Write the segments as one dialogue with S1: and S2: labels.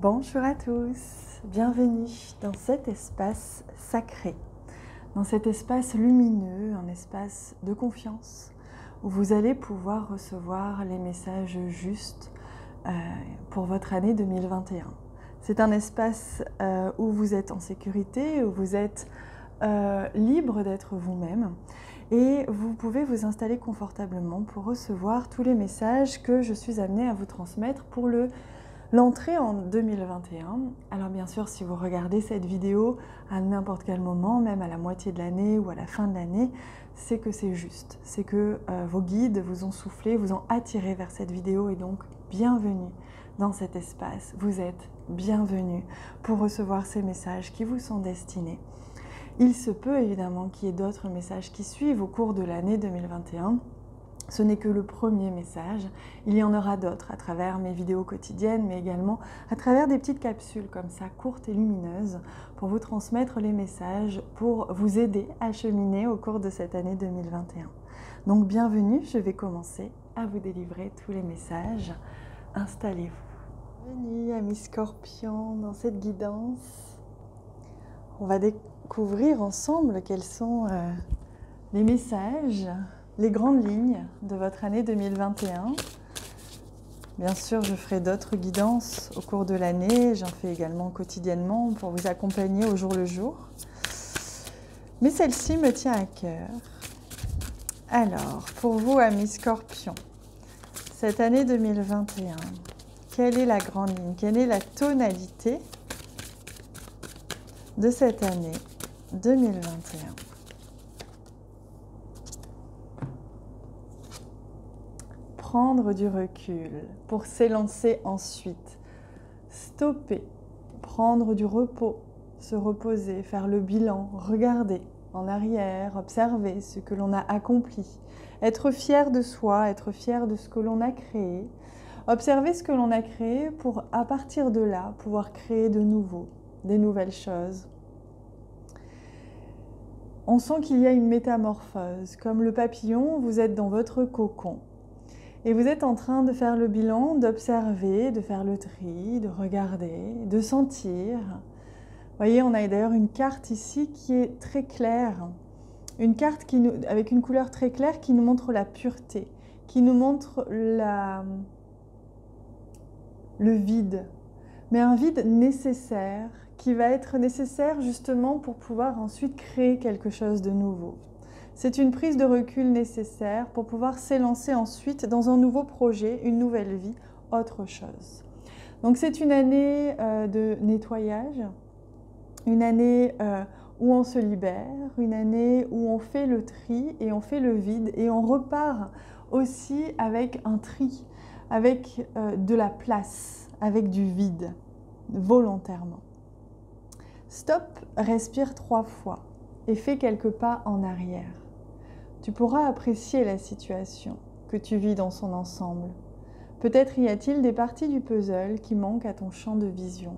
S1: Bonjour à tous, bienvenue dans cet espace sacré, dans cet espace lumineux, un espace de confiance où vous allez pouvoir recevoir les messages justes pour votre année 2021. C'est un espace où vous êtes en sécurité, où vous êtes libre d'être vous-même et vous pouvez vous installer confortablement pour recevoir tous les messages que je suis amenée à vous transmettre pour l'entrée en 2021. Alors bien sûr, si vous regardez cette vidéo à n'importe quel moment, même à la moitié de l'année ou à la fin de l'année, c'est que c'est juste. C'est que vos guides vous ont soufflé, vous ont attiré vers cette vidéo et donc bienvenue dans cet espace. Vous êtes bienvenue pour recevoir ces messages qui vous sont destinés. Il se peut évidemment qu'il y ait d'autres messages qui suivent au cours de l'année 2021. Ce n'est que le premier message, il y en aura d'autres à travers mes vidéos quotidiennes, mais également à travers des petites capsules comme ça, courtes et lumineuses, pour vous transmettre les messages, pour vous aider à cheminer au cours de cette année 2021. Donc bienvenue, je vais commencer à vous délivrer tous les messages. Installez-vous. Bienvenue amis scorpions dans cette guidance. On va découvrir ensemble quels sont les messages, les grandes lignes de votre année 2021. Bien sûr, je ferai d'autres guidances au cours de l'année. J'en fais également quotidiennement pour vous accompagner au jour le jour. Mais celle-ci me tient à cœur. Alors, pour vous, amis scorpions, cette année 2021, quelle est la grande ligne? Quelle est la tonalité de cette année 2021? Prendre du recul pour s'élancer ensuite, stopper, prendre du repos, se reposer, faire le bilan, regarder en arrière, observer ce que l'on a accompli, être fier de soi, être fier de ce que l'on a créé, observer ce que l'on a créé pour à partir de là pouvoir créer de nouveau, des nouvelles choses. On sent qu'il y a une métamorphose, comme le papillon, vous êtes dans votre cocon. Et vous êtes en train de faire le bilan, d'observer, de faire le tri, de regarder, de sentir. Vous voyez, on a d'ailleurs une carte ici qui est très claire. Une carte avec une couleur très claire qui nous montre la pureté, qui nous montre le vide. Mais un vide nécessaire, qui va être nécessaire justement pour pouvoir ensuite créer quelque chose de nouveau. C'est une prise de recul nécessaire pour pouvoir s'élancer ensuite dans un nouveau projet, une nouvelle vie, autre chose. Donc c'est une année de nettoyage, une année où on se libère, une année où on fait le tri et on fait le vide et on repart aussi avec un tri, avec de la place, avec du vide, volontairement. Stop, respire 3 fois et fais quelques pas en arrière. Tu pourras apprécier la situation que tu vis dans son ensemble. Peut-être y a-t-il des parties du puzzle qui manquent à ton champ de vision.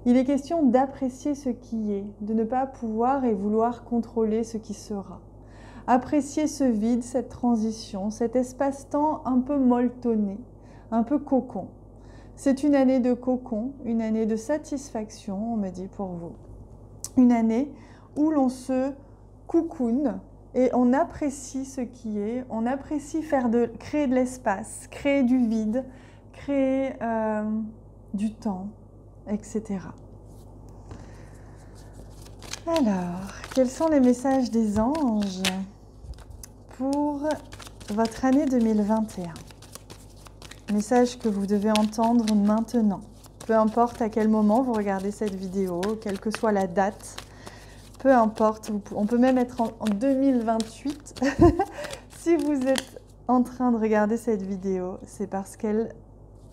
S1: Il est question d'apprécier ce qui est, de ne pas pouvoir et vouloir contrôler ce qui sera. Apprécier ce vide, cette transition, cet espace-temps un peu molletonné, un peu cocon. C'est une année de cocon, une année de satisfaction, on me dit pour vous. Une année où l'on se coucoune, et on apprécie ce qui est, on apprécie créer de l'espace, créer du vide, créer du temps, etc. Alors, quels sont les messages des anges pour votre année 2021? Message que vous devez entendre maintenant. Peu importe à quel moment vous regardez cette vidéo, quelle que soit la date, peu importe, on peut même être en 2028. Si vous êtes en train de regarder cette vidéo, c'est parce qu'elle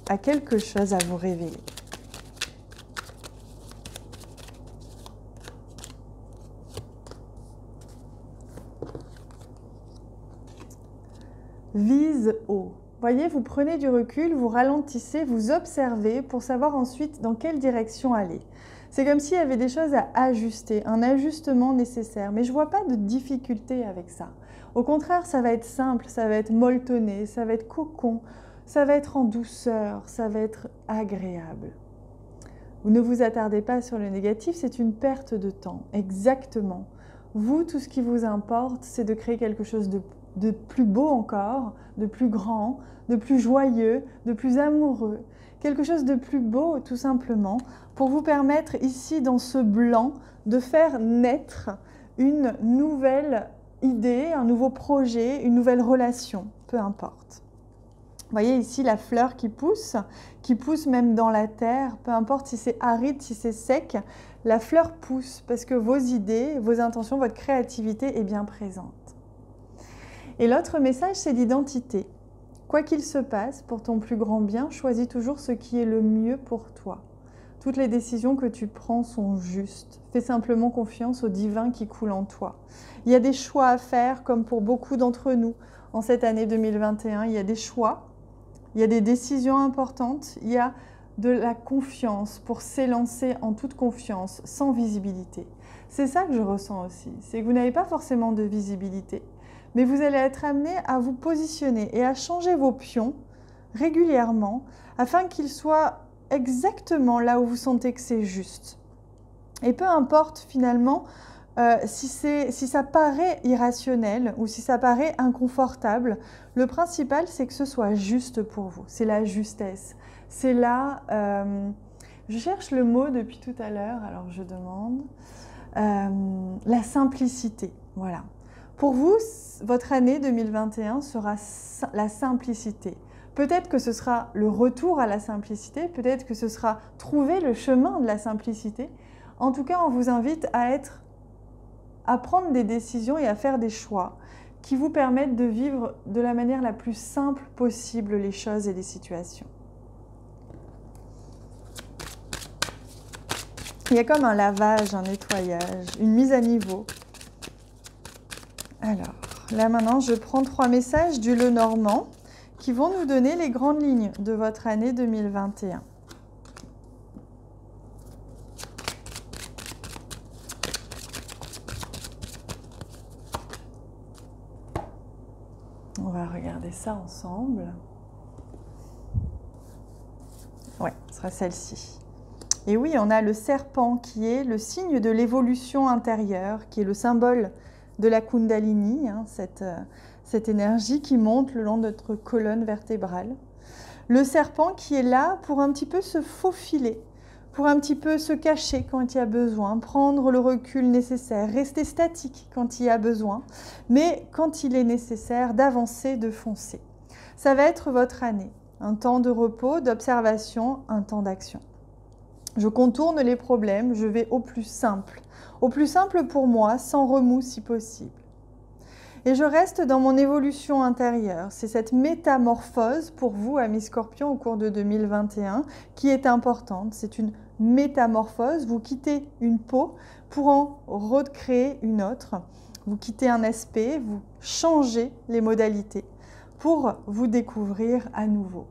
S1: a quelque chose à vous révéler. Vise haut. Voyez, vous prenez du recul, vous ralentissez, vous observez pour savoir ensuite dans quelle direction aller. C'est comme s'il y avait des choses à ajuster, un ajustement nécessaire. Mais je ne vois pas de difficulté avec ça. Au contraire, ça va être simple, ça va être molletonné, ça va être cocon, ça va être en douceur, ça va être agréable. Ou ne vous attardez pas sur le négatif, c'est une perte de temps. Exactement. Vous, tout ce qui vous importe, c'est de créer quelque chose de plus beau encore, de plus grand, de plus joyeux, de plus amoureux. Quelque chose de plus beau, tout simplement, pour vous permettre ici, dans ce blanc, de faire naître une nouvelle idée, un nouveau projet, une nouvelle relation, peu importe. Vous voyez ici la fleur qui pousse même dans la terre, peu importe si c'est aride, si c'est sec, la fleur pousse parce que vos idées, vos intentions, votre créativité est bien présente. Et l'autre message, c'est l'identité. Quoi qu'il se passe, pour ton plus grand bien, choisis toujours ce qui est le mieux pour toi. Toutes les décisions que tu prends sont justes. Fais simplement confiance au divin qui coule en toi. Il y a des choix à faire, comme pour beaucoup d'entre nous. En cette année 2021, il y a des choix, il y a des décisions importantes, il y a de la confiance pour s'élancer en toute confiance, sans visibilité. C'est ça que je ressens aussi, c'est que vous n'avez pas forcément de visibilité, mais vous allez être amené à vous positionner et à changer vos pions régulièrement afin qu'ils soient exactement là où vous sentez que c'est juste. Et peu importe finalement si ça paraît irrationnel ou si ça paraît inconfortable, le principal c'est que ce soit juste pour vous, c'est la justesse. C'est là, je cherche le mot depuis tout à l'heure, alors je demande, la simplicité, voilà. Pour vous, votre année 2021 sera la simplicité. Peut-être que ce sera le retour à la simplicité, peut-être que ce sera trouver le chemin de la simplicité. En tout cas, on vous invite à prendre des décisions et à faire des choix qui vous permettent de vivre de la manière la plus simple possible les choses et les situations. Il y a comme un lavage, un nettoyage, une mise à niveau. Alors, là maintenant, je prends 3 messages du Lenormand qui vont nous donner les grandes lignes de votre année 2021. On va regarder ça ensemble. Ouais, ce sera celle-ci. Et oui, on a le serpent qui est le signe de l'évolution intérieure, qui est le symbole de la Kundalini, hein, cette énergie qui monte le long de notre colonne vertébrale. Le serpent qui est là pour un petit peu se faufiler, pour un petit peu se cacher quand il y a besoin, prendre le recul nécessaire, rester statique quand il y a besoin, mais quand il est nécessaire d'avancer, de foncer. Ça va être votre année, un temps de repos, d'observation, un temps d'action. Je contourne les problèmes, je vais au plus simple pour moi, sans remous si possible. Et je reste dans mon évolution intérieure. C'est cette métamorphose pour vous, amis Scorpions, au cours de 2021, qui est importante. C'est une métamorphose. Vous quittez une peau pour en recréer une autre. Vous quittez un aspect, vous changez les modalités pour vous découvrir à nouveau.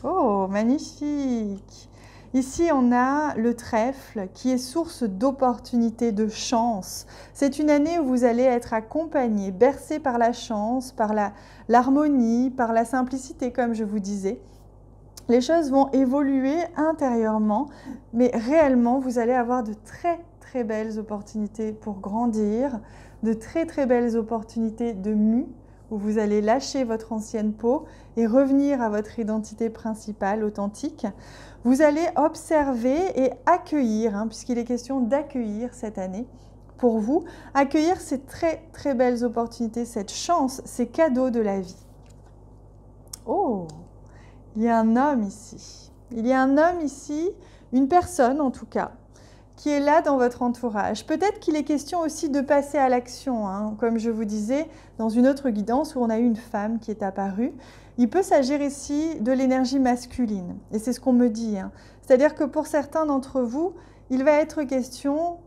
S1: Oh, magnifique! Ici, on a le trèfle qui est source d'opportunités, de chance. C'est une année où vous allez être accompagné, bercé par la chance, par l'harmonie, par la simplicité, comme je vous disais. Les choses vont évoluer intérieurement, mais réellement, vous allez avoir de très, très belles opportunités pour grandir, de très, très belles opportunités de mue, où vous allez lâcher votre ancienne peau et revenir à votre identité principale, authentique. Vous allez observer et accueillir, puisqu'il est question d'accueillir cette année pour vous, accueillir ces très très belles opportunités, cette chance, ces cadeaux de la vie. Oh, il y a un homme ici. Il y a un homme ici, une personne en tout cas, qui est là dans votre entourage. Peut-être qu'il est question aussi de passer à l'action, comme je vous disais, dans une autre guidance où on a eu une femme qui est apparue. Il peut s'agir ici de l'énergie masculine, et c'est ce qu'on me dit. C'est-à-dire que pour certains d'entre vous, il va être question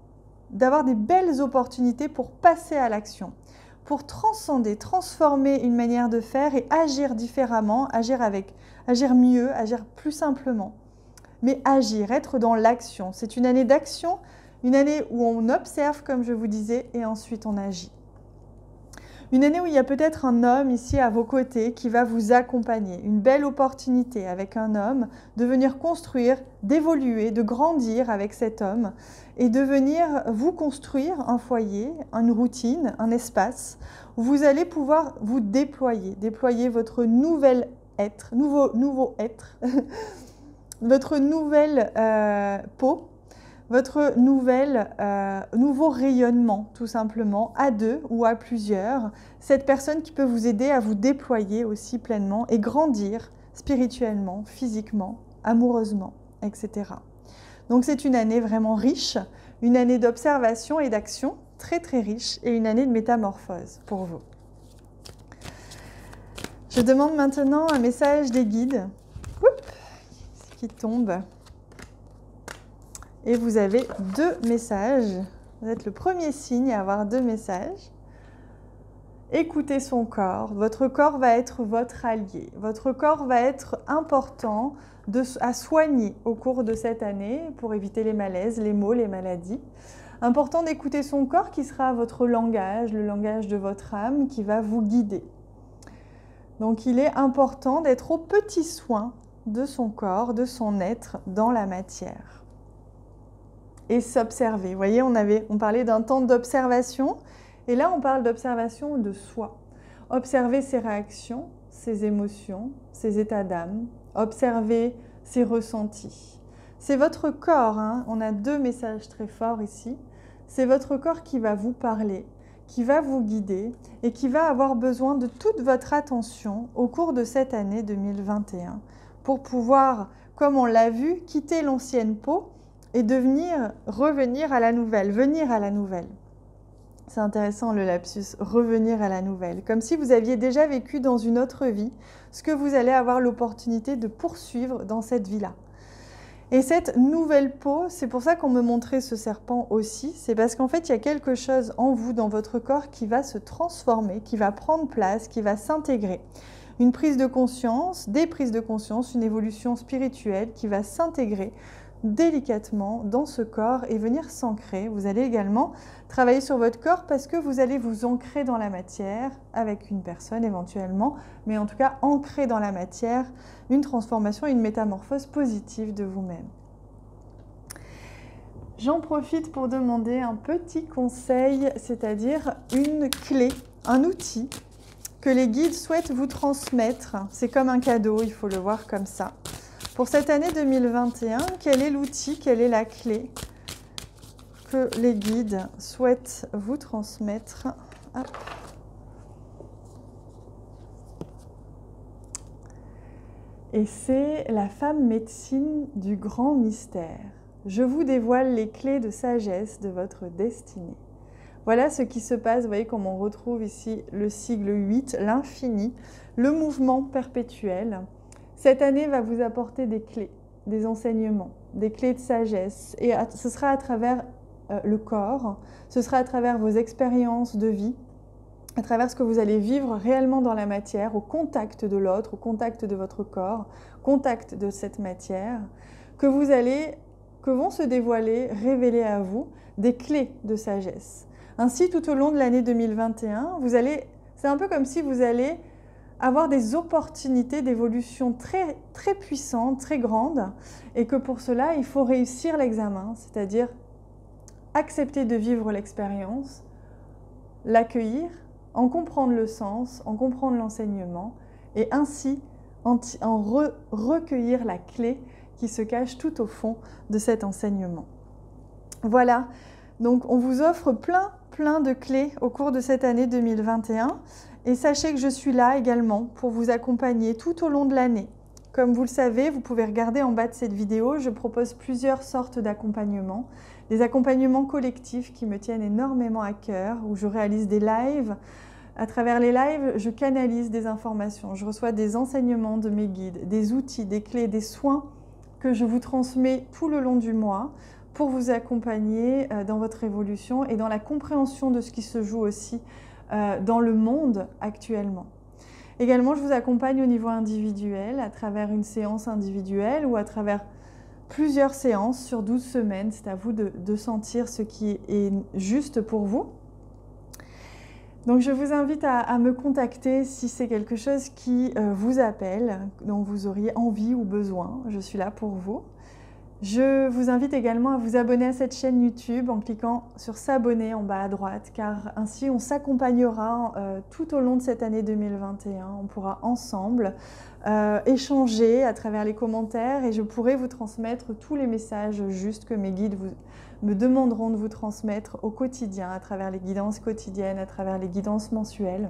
S1: d'avoir des belles opportunités pour passer à l'action, pour transcender, transformer une manière de faire et agir différemment, agir mieux, agir plus simplement. Mais agir, être dans l'action. C'est une année d'action, une année où on observe, comme je vous disais, et ensuite on agit. Une année où il y a peut-être un homme ici à vos côtés qui va vous accompagner. Une belle opportunité avec un homme de venir construire, d'évoluer, de grandir avec cet homme et de venir vous construire un foyer, une routine, un espace où vous allez pouvoir vous déployer votre nouvel être, nouveau être, votre nouvelle peau, votre nouveau rayonnement, tout simplement, à deux ou à plusieurs. Cette personne qui peut vous aider à vous déployer aussi pleinement et grandir spirituellement, physiquement, amoureusement, etc. Donc c'est une année vraiment riche, une année d'observation et d'action très très riche et une année de métamorphose pour vous. Je demande maintenant un message des guides qui tombe. Et vous avez 2 messages. Vous êtes le premier signe à avoir 2 messages. Écoutez son corps. Votre corps va être votre allié. Votre corps va être important à soigner au cours de cette année pour éviter les malaises, les maux, les maladies. Important d'écouter son corps qui sera votre langage, le langage de votre âme qui va vous guider. Donc il est important d'être au petit soin de son corps, de son être dans la matière. Et s'observer. Vous voyez, on parlait d'un temps d'observation, et là on parle d'observation de soi. Observer ses réactions, ses émotions, ses états d'âme, observer ses ressentis. C'est votre corps, hein. On a 2 messages très forts ici. C'est votre corps qui va vous parler, qui va vous guider et qui va avoir besoin de toute votre attention au cours de cette année 2021 pour pouvoir, comme on l'a vu, quitter l'ancienne peau et revenir à la nouvelle, venir à la nouvelle. C'est intéressant le lapsus, revenir à la nouvelle. Comme si vous aviez déjà vécu dans une autre vie ce que vous allez avoir l'opportunité de poursuivre dans cette vie-là. Et cette nouvelle peau, c'est pour ça qu'on me montrait ce serpent aussi, c'est parce qu'en fait il y a quelque chose en vous, dans votre corps, qui va se transformer, qui va prendre place, qui va s'intégrer. Une prise de conscience, des prises de conscience, une évolution spirituelle qui va s'intégrer délicatement dans ce corps et venir s'ancrer. Vous allez également travailler sur votre corps parce que vous allez vous ancrer dans la matière avec une personne éventuellement, mais en tout cas ancrer dans la matière une transformation et une métamorphose positive de vous-même. J'en profite pour demander un petit conseil, c'est-à-dire une clé, un outil que les guides souhaitent vous transmettre. C'est comme un cadeau, il faut le voir comme ça. Pour cette année 2021, quel est l'outil, quelle est la clé que les guides souhaitent vous transmettre? Hop. Et c'est la femme médecine du grand mystère. Je vous dévoile les clés de sagesse de votre destinée. Voilà ce qui se passe, vous voyez comme on retrouve ici le sigle 8, l'infini, le mouvement perpétuel. Cette année va vous apporter des clés, des enseignements, des clés de sagesse. Et ce sera à travers le corps, ce sera à travers vos expériences de vie, à travers ce que vous allez vivre réellement dans la matière, au contact de l'autre, au contact de votre corps, contact de cette matière, que vont se dévoiler, révéler à vous des clés de sagesse. Ainsi, tout au long de l'année 2021, c'est un peu comme si vous allez avoir des opportunités d'évolution très, très puissantes, très grandes, et que pour cela, il faut réussir l'examen, c'est-à-dire accepter de vivre l'expérience, l'accueillir, en comprendre le sens, en comprendre l'enseignement, et ainsi recueillir la clé qui se cache tout au fond de cet enseignement. Voilà, donc on vous offre plein de clés au cours de cette année 2021. Et sachez que je suis là également pour vous accompagner tout au long de l'année. Comme vous le savez, vous pouvez regarder en bas de cette vidéo, je propose plusieurs sortes d'accompagnements. Des accompagnements collectifs qui me tiennent énormément à cœur, où je réalise des lives. À travers les lives, je canalise des informations, je reçois des enseignements de mes guides, des outils, des clés, des soins que je vous transmets tout le long du mois pour vous accompagner dans votre évolution et dans la compréhension de ce qui se joue aussi dans le monde actuellement. Également, je vous accompagne au niveau individuel à travers une séance individuelle ou à travers plusieurs séances sur 12 semaines. C'est à vous de sentir ce qui est juste pour vous. Donc je vous invite à me contacter si c'est quelque chose qui vous appelle, dont vous auriez envie ou besoin. Je suis là pour vous. Je vous invite également à vous abonner à cette chaîne YouTube en cliquant sur s'abonner en bas à droite, car ainsi on s'accompagnera tout au long de cette année 2021. On pourra ensemble échanger à travers les commentaires et je pourrai vous transmettre tous les messages justes que mes guides me demanderont de vous transmettre au quotidien, à travers les guidances quotidiennes, à travers les guidances mensuelles.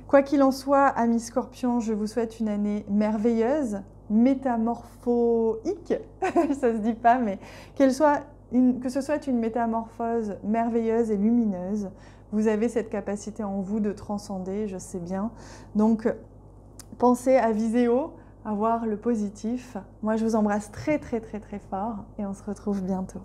S1: Quoi qu'il en soit, amis Scorpions, je vous souhaite une année merveilleuse, métamorphoïque, ça se dit pas, mais que ce soit une métamorphose merveilleuse et lumineuse. Vous avez cette capacité en vous de transcender, je sais bien. Donc, pensez à viser haut, à voir le positif. Moi, je vous embrasse très, très, très, très fort et on se retrouve bientôt.